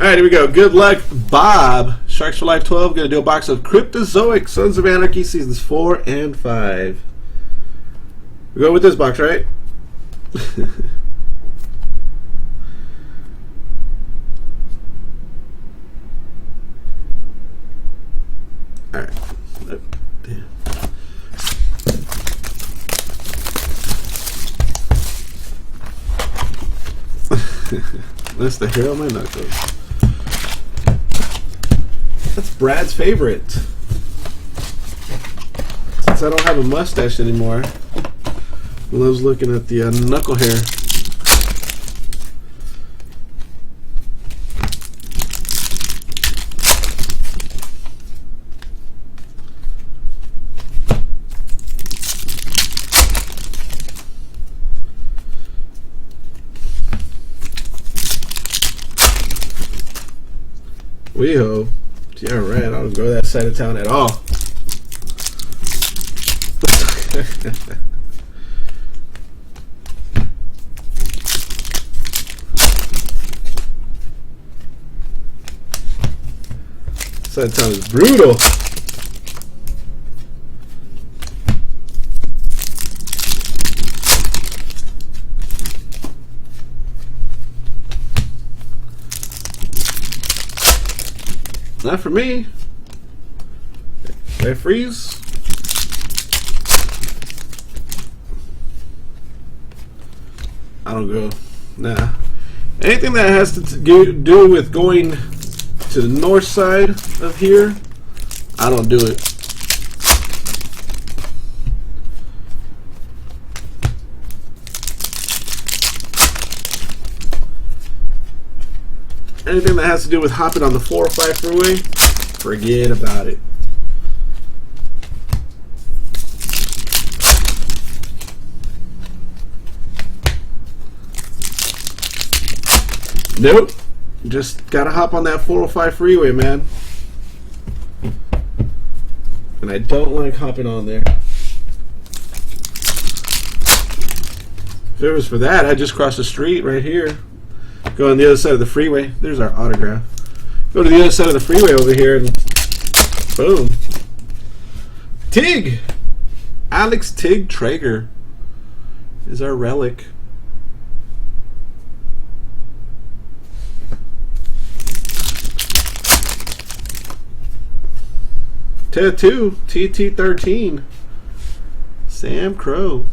Alright, here we go. Good luck, Bob. Sharks for Life 12. Going to do a box of Cryptozoic, Sons of Anarchy, Seasons 4 and 5. We go with this box, right? Alright. Oh, damn. That's the hair on my knuckles. That's Brad's favorite. Since I don't have a mustache anymore, he loves looking at the knuckle hair. Weeho. Yeah, right. I don't go that side of town at all. Side of town is brutal. Not for me. Did I freeze? I don't go. Nah. Anything that has to do with going to the north side of here, I don't do it. Anything that has to do with hopping on the 405 freeway, forget about it. Nope. Just gotta hop on that 405 freeway, man. And I don't like hopping on there. If it was for that, I'd just cross the street right here. Go on the other side of the freeway. There's our autograph. Go to the other side of the freeway over here and boom. Tig! Alex Tig Traeger is our relic. Tattoo TT13 Sam Crow.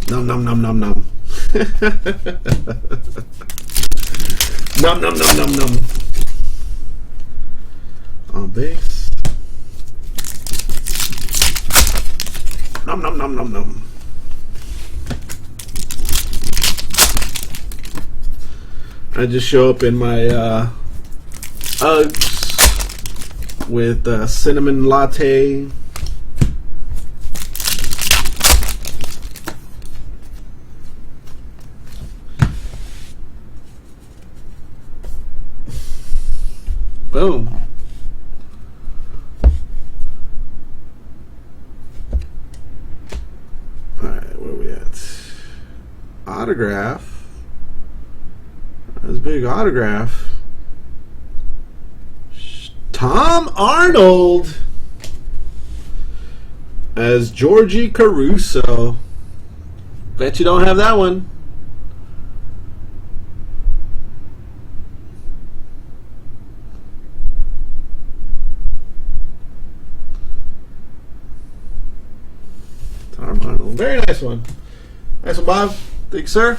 Nom nom nom nom nom. Nom nom nom nom nom. On base. Nom nom nom nom nom. I just show up in my Uggs with cinnamon latte. Boom. Alright, where are we at? Autograph. That's a big autograph. Tom Arnold as Georgie Caruso. Bet you don't have that one. Tom Arnold. Very nice one. Nice one, Bob. Thanks, sir.